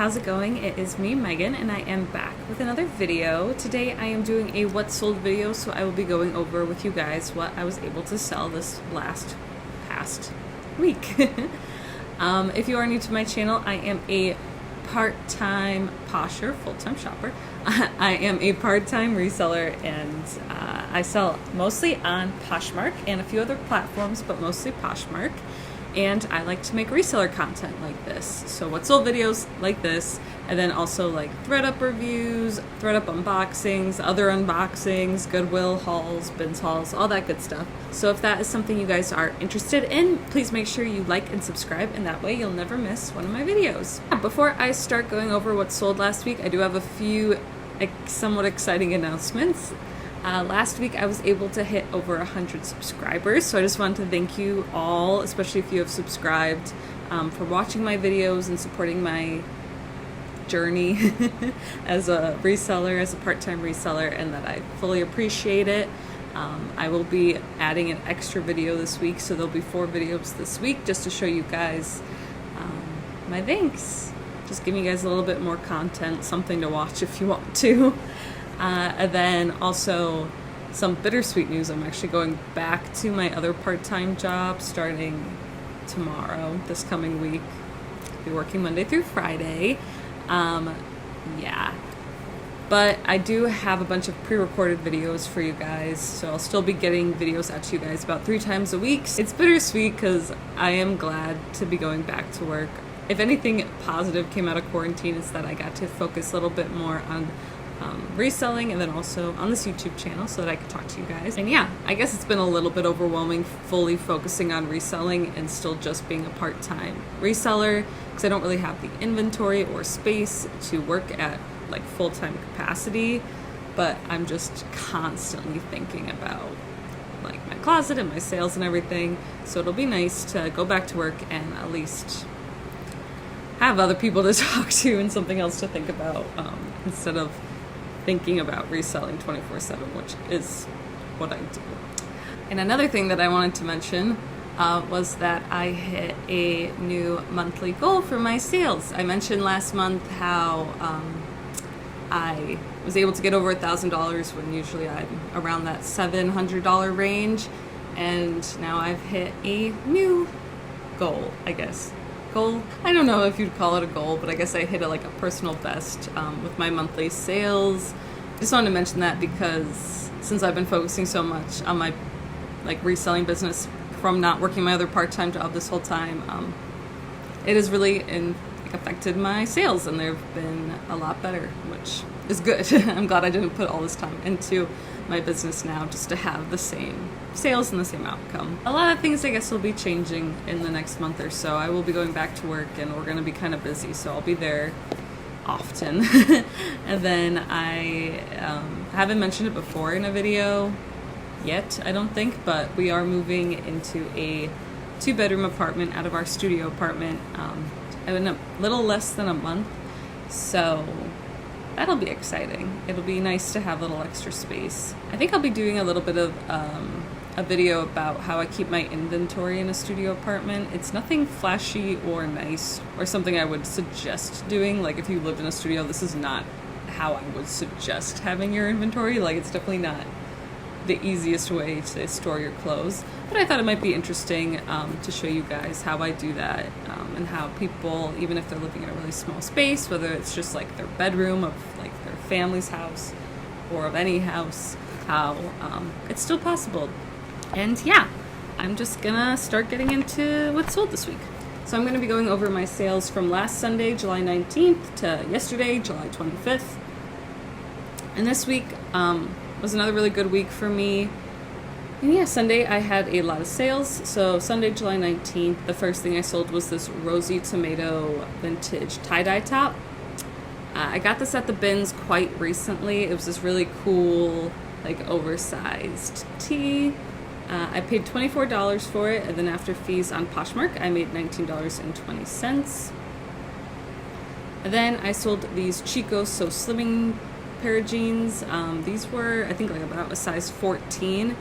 how's it going? It is me, Megan, and I am back with another video. Today I am doing a what sold video, so I will be going over with you guys what I was able to sell this past week. If you are new to my channel, I am a part-time posher, full-time shopper. I am a part-time reseller, and I sell mostly on Poshmark and a few other platforms, but mostly Poshmark. And I like to make reseller content like this. So what sold videos like this, and then also like ThredUp reviews, ThredUp unboxings, other unboxings, Goodwill hauls, bins hauls, all that good stuff. So if that is something you guys are interested in, please make sure you like and subscribe, and that way you'll never miss one of my videos. Before I start going over what sold last week, I do have a few somewhat exciting announcements. Last week I was able to hit over 100 subscribers, so I just wanted to thank you all, especially if you have subscribed, for watching my videos and supporting my journey as a reseller, as a part-time reseller, and that I fully appreciate it. I will be adding an extra video this week, so there'll be 4 videos this week just to show you guys my thanks. Just giving you guys a little bit more content, something to watch if you want to. And then also some bittersweet news. I'm actually going back to my other part-time job starting tomorrow, this coming week. I'll be working Monday through Friday. Yeah. But I do have a bunch of pre-recorded videos for you guys, so I'll still be getting videos out to you guys about 3 times a week. It's bittersweet because I am glad to be going back to work. If anything positive came out of quarantine, it's that I got to focus a little bit more on reselling, and then also on this YouTube channel so that I could talk to you guys. And yeah, I guess it's been a little bit overwhelming fully focusing on reselling and still just being a part-time reseller, because I don't really have the inventory or space to work at like full-time capacity. But I'm just constantly thinking about like my closet and my sales and everything, so it'll be nice to go back to work and at least have other people to talk to and something else to think about, instead of thinking about reselling 24/7, which is what I do. And another thing that I wanted to mention was that I hit a new monthly goal for my sales. I mentioned last month how I was able to get over $1,000 when usually I'm around that $700 range, and now I've hit a new goal, I guess. Goal? I don't know if you'd call it a goal, but I guess I hit like a personal best with my monthly sales. I just wanted to mention that because since I've been focusing so much on my like reselling business from not working my other part-time job this whole time, it has really affected my sales, and they've been a lot better, which is good. I'm glad I didn't put all this time into my business now just to have the same sales and the same outcome. A lot of things I guess will be changing in the next month or so. I will be going back to work, and we're going to be kind of busy, so I'll be there often. And then I haven't mentioned it before in a video yet, I don't think, but we are moving into a 2-bedroom apartment out of our studio apartment in a little less than a month, so that'll be exciting. It'll be nice to have a little extra space. I think I'll be doing a little bit of a video about how I keep my inventory in a studio apartment. It's nothing flashy or nice or something I would suggest doing. Like if you lived in a studio, this is not how I would suggest having your inventory. Like it's definitely not the easiest way to store your clothes. But I thought it might be interesting to show you guys how I do that, and how people, even if they're living in a really small space, whether it's just like their bedroom of like their family's house or of any house, how it's still possible. And yeah, I'm just gonna start getting into what sold this week. So I'm gonna be going over my sales from last Sunday, July 19th to yesterday, July 25th. And this week was another really good week for me. And yeah, Sunday I had a lot of sales. So Sunday, July 19th, the first thing I sold was this rosy tomato vintage tie-dye top. I got this at the bins quite recently. It was this really cool, like oversized tee. I paid $24 for it, and then after fees on Poshmark, I made $19.20. And then I sold these Chico So Slimming pair of jeans. These were, I think, like about a size 14.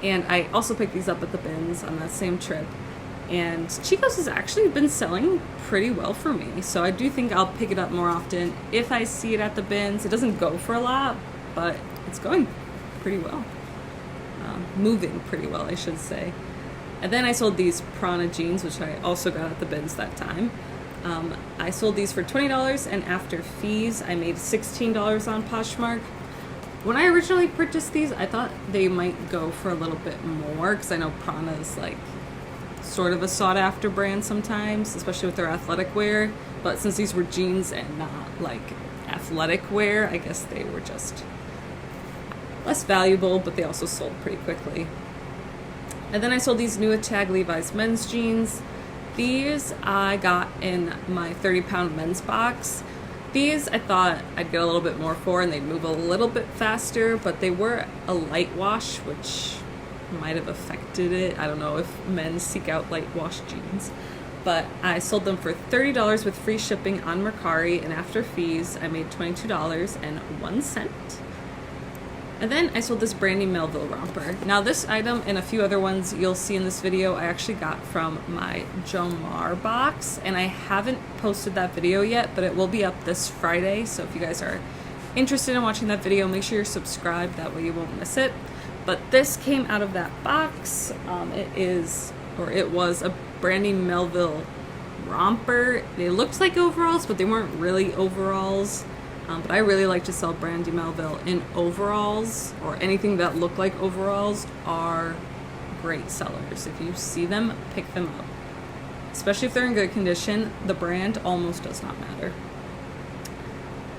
And I also picked these up at the bins on that same trip. And Chico's has actually been selling pretty well for me, so I do think I'll pick it up more often if I see it at the bins. It doesn't go for a lot, but it's going pretty well. Moving pretty well, I should say. And then I sold these Prana jeans, which I also got at the bins that time. I sold these for $20, and after fees, I made $16 on Poshmark. When I originally purchased these, I thought they might go for a little bit more, because I know Prana is like sort of a sought-after brand sometimes, especially with their athletic wear. But since these were jeans and not like athletic wear, I guess they were just less valuable, but they also sold pretty quickly. And then I sold these new Tag Levi's men's jeans. These I got in my 30-pound men's box. These I thought I'd get a little bit more for, and they'd move a little bit faster, but they were a light wash, which might have affected it. I don't know if men seek out light wash jeans. But I sold them for $30 with free shipping on Mercari, and after fees, I made $22.01. And then I sold this Brandy Melville romper. Now this item and a few other ones you'll see in this video I actually got from my Jomar box, and I haven't posted that video yet, but it will be up this Friday. So if you guys are interested in watching that video, make sure you're subscribed, that way you won't miss it. But this came out of that box. It was a Brandy Melville romper. They looked like overalls, but they weren't really overalls. But I really like to sell Brandy Melville in overalls, or anything that look like overalls are great sellers. If you see them, pick them up. Especially if they're in good condition, the brand almost does not matter.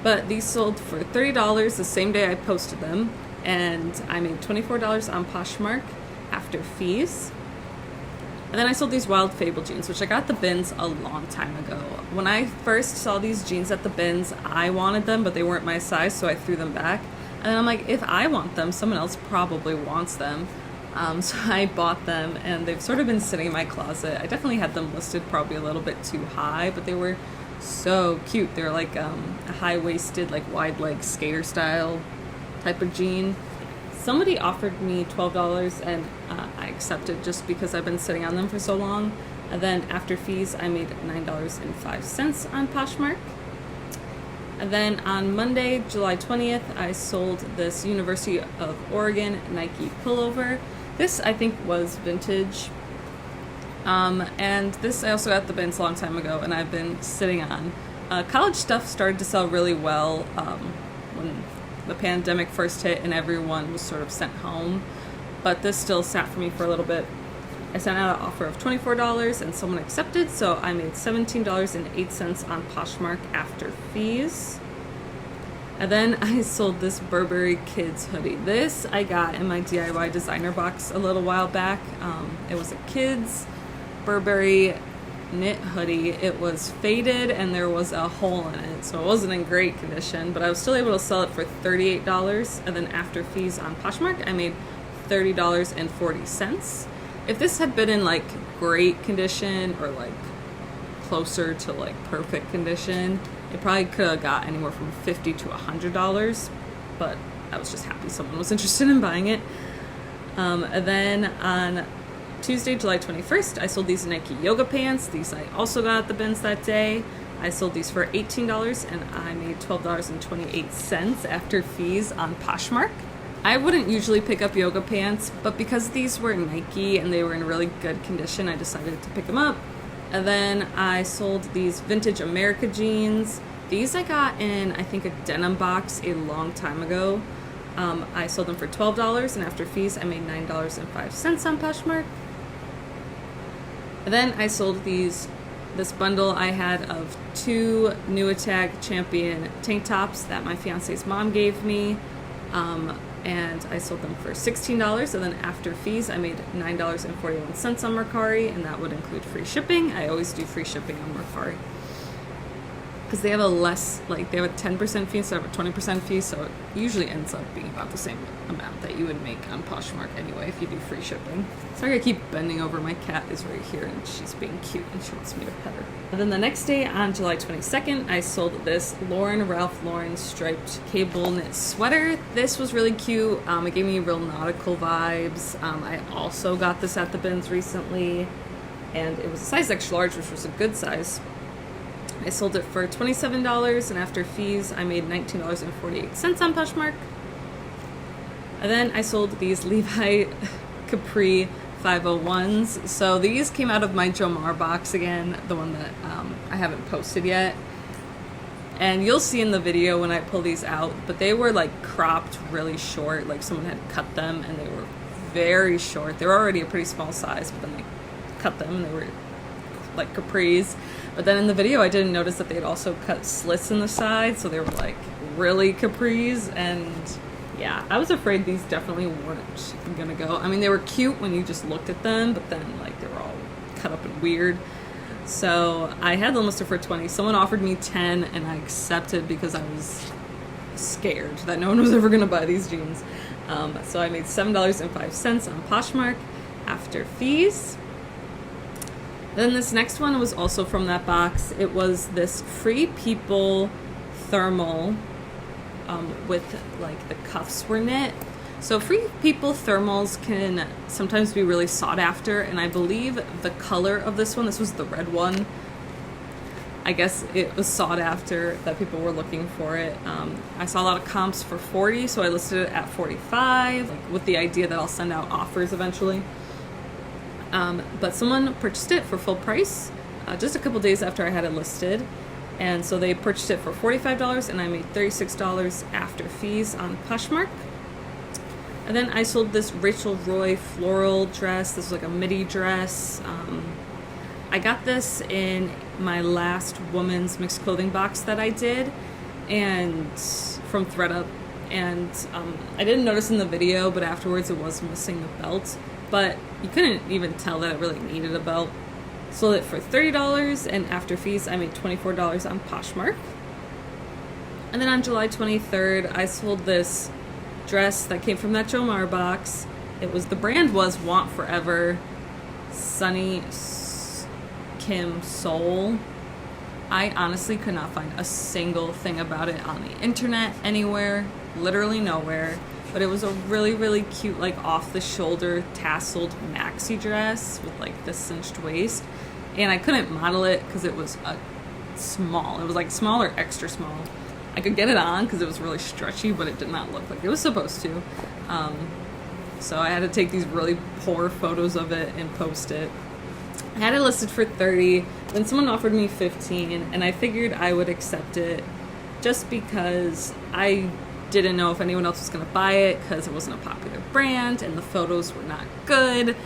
But these sold for $30 the same day I posted them, and I made $24 on Poshmark after fees. And then I sold these Wild Fable jeans, which I got at the bins a long time ago. When I first saw these jeans at the bins, I wanted them, but they weren't my size, so I threw them back. And then I'm like, if I want them, someone else probably wants them. So I bought them, and they've sort of been sitting in my closet. I definitely had them listed probably a little bit too high, but they were so cute. They're like a high-waisted, like wide-leg skater style type of jean. Somebody offered me $12, and I accepted just because I've been sitting on them for so long. And then after fees, I made $9.05 on Poshmark. And then on Monday, July 20th, I sold this University of Oregon Nike pullover. This I think was vintage. And this I also got at the bins a long time ago, and I've been sitting on. College stuff started to sell really well when the pandemic first hit and everyone was sort of sent home. But this still sat for me for a little bit. I sent out an offer of $24 and someone accepted, so I made $17.08 on Poshmark after fees. And then I sold this Burberry Kids hoodie. This I got in my DIY designer box a little while back. It was a kids Burberry knit hoodie. It was faded and there was a hole in it, so it wasn't in great condition, but I was still able to sell it for $38. And then after fees on Poshmark, I made $30.40. If this had been in like great condition or like closer to like perfect condition, it probably could have got anywhere from $50 to $100, but I was just happy someone was interested in buying it. And then on Tuesday, July 21st, I sold these Nike yoga pants. These I also got at the bins that day. I sold these for $18 and I made $12.28 after fees on Poshmark. I wouldn't usually pick up yoga pants, but because these were Nike and they were in really good condition, I decided to pick them up. And then I sold these vintage America jeans. These I got in, I think, a denim box a long time ago. I sold them for $12, and after fees, I made $9.05 on Poshmark. And then I sold this bundle I had of 2 New Tag Champion tank tops that my fiance's mom gave me. And I sold them for $16, and then after fees, I made $9.41 on Mercari, and that would include free shipping. I always do free shipping on Mercari because they have a 10% fee instead of a 20% fee, so it usually ends up being about the same amount that you would make on Poshmark anyway if you do free shipping. Sorry I keep bending over, my cat is right here and she's being cute and she wants me to pet her. And then the next day on July 22nd, I sold this Ralph Lauren striped cable knit sweater. This was really cute. It gave me real nautical vibes. I also got this at the bins recently. and it was a size extra large, which was a good size. I sold it for $27, and after fees, I made $19.48 on Poshmark. And then I sold these Levi Capri 501s. So these came out of my Jomar box again, the one that I haven't posted yet. And you'll see in the video when I pull these out, but they were like cropped really short, like someone had cut them and they were very short. They were already a pretty small size, but then they cut them and they were like capris. But then in the video I didn't notice that they had also cut slits in the side, so they were like really capris. And yeah, I was afraid these definitely weren't gonna go. I mean, they were cute when you just looked at them, but then like they were all cut up and weird. So I had them listed for 20. Someone offered me 10 and I accepted because I was scared that no one was ever gonna buy these jeans. So I made $7.05 on Poshmark after fees. Then this next one was also from that box. It was this Free People thermal with like the cuffs were knit. So Free People thermals can sometimes be really sought after, and I believe the color of this one, this was the red one, I guess it was sought after, that people were looking for it. I saw a lot of comps for 40, so I listed it at 45, like, with the idea that I'll send out offers eventually. But someone purchased it for full price just a couple days after I had it listed. And so they purchased it for $45 and I made $36 after fees on Poshmark. And then I sold this Rachel Roy floral dress. This was like a midi dress. I got this in my last woman's mixed clothing box that I did, and from ThredUp. And I didn't notice in the video, but afterwards it was missing the belt. But you couldn't even tell that it really needed a belt. Sold it for $30, and after fees I made $24 on Poshmark. And then on July 23rd, I sold this dress that came from that Jomar box. The brand was Want Forever Sunny Kim Soul. I honestly could not find a single thing about it on the internet anywhere, literally nowhere. But it was a really, really cute, like off the shoulder tasseled maxi dress with like the cinched waist. And I couldn't model it because it was small. It was like small or extra small. I could get it on because it was really stretchy, but it did not look like it was supposed to. So I had to take these really poor photos of it and post it. I had it listed for 30, then someone offered me 15, and I figured I would accept it just because I didn't know if anyone else was going to buy it because it wasn't a popular brand and the photos were not good,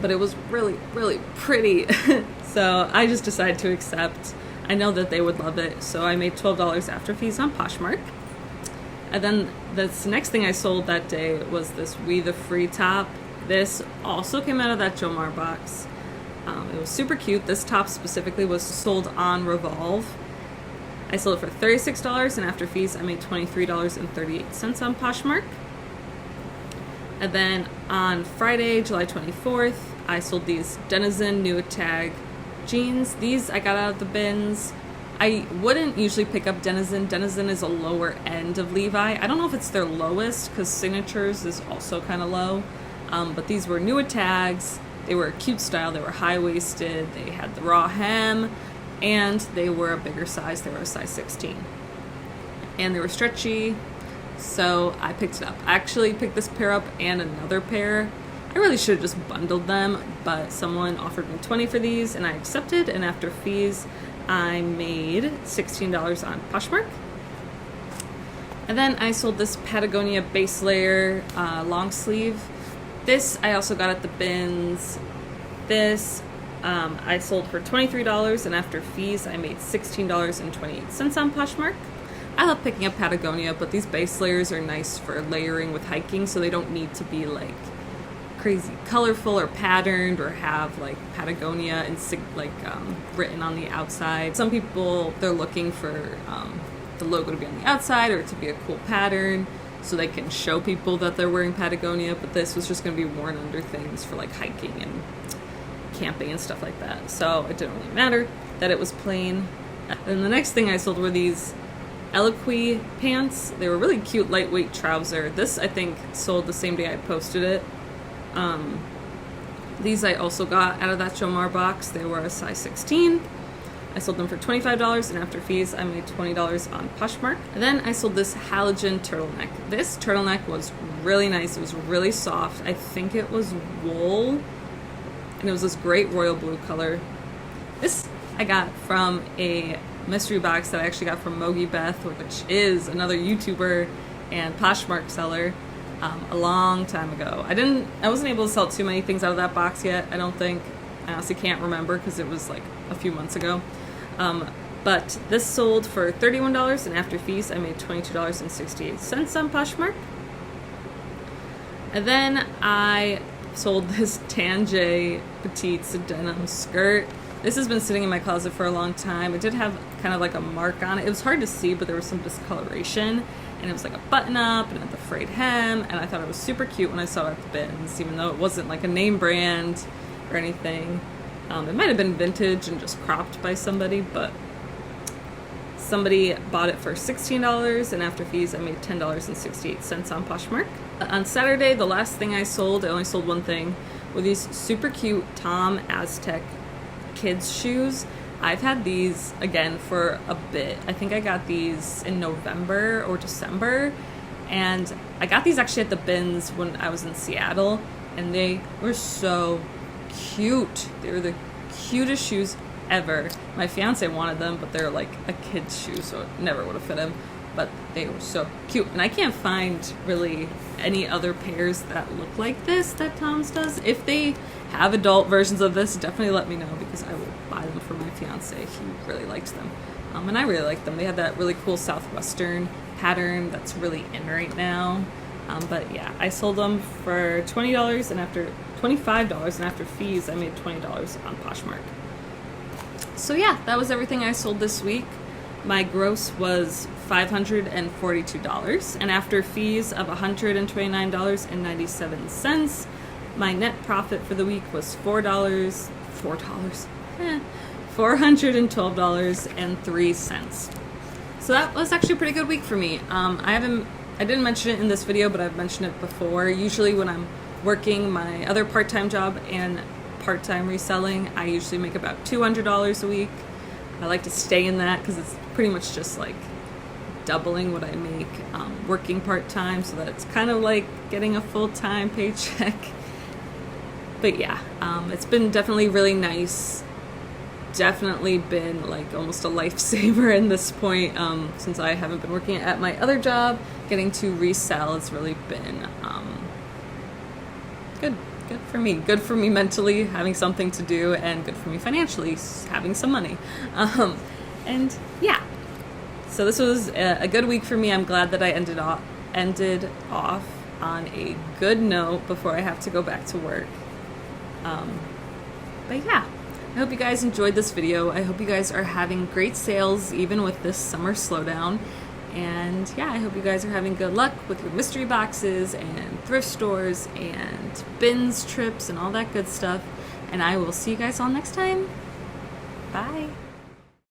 but it was really, really pretty. So I just decided to accept. I know that they would love it, so I made $12 after fees on Poshmark. And then this next thing I sold that day was this We the Free top. This also came out of that Jomar box. It was super cute. This top specifically was sold on Revolve. I sold it for $36, and after fees I made $23.38 on Poshmark. And then on Friday, July 24th, I sold these Denizen New Tag jeans. These I got out of the bins. I wouldn't usually pick up Denizen. Denizen is a lower end of Levi. I don't know if it's their lowest because Signatures is also kind of low. But these were newer tags. They were a cute style. They were high-waisted. They had the raw hem. And they were a bigger size. They were a size 16. And they were stretchy. So I picked it up. I actually picked this pair up and another pair. I really should have just bundled them, but someone offered me $20 for these, and I accepted, and after fees, I made $16 on Poshmark. And then I sold this Patagonia base layer long sleeve. This I also got at the bins. This I sold for $23, and after fees, I made $16.28 on Poshmark. I love picking up Patagonia, but these base layers are nice for layering with hiking, so they don't need to be like crazy colorful or patterned or have like Patagonia and written on the outside. Some people, they're looking for the logo to be on the outside or to be a cool pattern so they can show people that they're wearing Patagonia, but this was just going to be worn under things for like hiking and camping and stuff like that. So it didn't really matter that it was plain. And the next thing I sold were these Eloquii pants. They were really cute, lightweight trouser. This I think sold the same day I posted it. These I also got out of that Jomar box. They were a size 16. I sold them for $25, and after fees I made $20 on Poshmark. And then I sold this halogen turtleneck. This turtleneck was really nice. It was really soft. I think it was wool, and it was this great royal blue color. This I got from a mystery box that I actually got from Mogi Beth, which is another YouTuber and Poshmark seller, a long time ago. I wasn't able to sell too many things out of that box yet, I don't think. I honestly can't remember because it was like a few months ago. But this sold for $31, and after fees I made $22.68 on Poshmark. And then I sold this Tanjay Petites denim skirt. This has been sitting in my closet for a long time. It did have kind of like a mark on it. It was hard to see, but there was some discoloration, and it was like a button up and with a frayed hem, and I thought it was super cute when I saw it at the bins, even though it wasn't like a name brand or anything. It might have been vintage and just cropped by somebody, but somebody bought it for $16, and after fees I made $10.68 on Poshmark. On Saturday, the last thing I only sold one thing, were these super cute Tom Aztec kids shoes. I've had these again for a bit. I think I got these in November or December, and I got these actually at the bins when I was in Seattle, and they were so cute. They were the cutest shoes ever. My fiance wanted them, but they're like a kid's shoe, so it never would have fit him, but they were so cute. And I can't find really any other pairs that look like this that Tom's does. If they have adult versions of this, definitely let me know, because I will buy them for my fiance. He really liked them, and I really liked them. They had that really cool Southwestern pattern that's really in right now. But yeah, I sold them for $25, and after fees I made $20 on Poshmark. So yeah, that was everything I sold this week. My gross was $542, and after fees of $129.97, my net profit for the week was $412.03. So that was actually a pretty good week for me. I didn't mention it in this video, but I've mentioned it before. Usually when I'm working my other part-time job and part-time reselling, I usually make about $200 a week. I like to stay in that because it's pretty much just like doubling what I make working part-time, so that it's kind of like getting a full-time paycheck. But yeah, it's been definitely really nice. Definitely been like almost a lifesaver in this point, since I haven't been working at my other job. Getting to resell has really been good for me mentally, having something to do, and good for me financially, having some money. And yeah, so this was a good week for me. I'm glad that I ended off on a good note before I have to go back to work. But yeah, I hope you guys enjoyed this video. I hope you guys are having great sales even with this summer slowdown. And yeah, I hope you guys are having good luck with your mystery boxes and thrift stores and bins trips and all that good stuff. And I will see you guys all next time. Bye.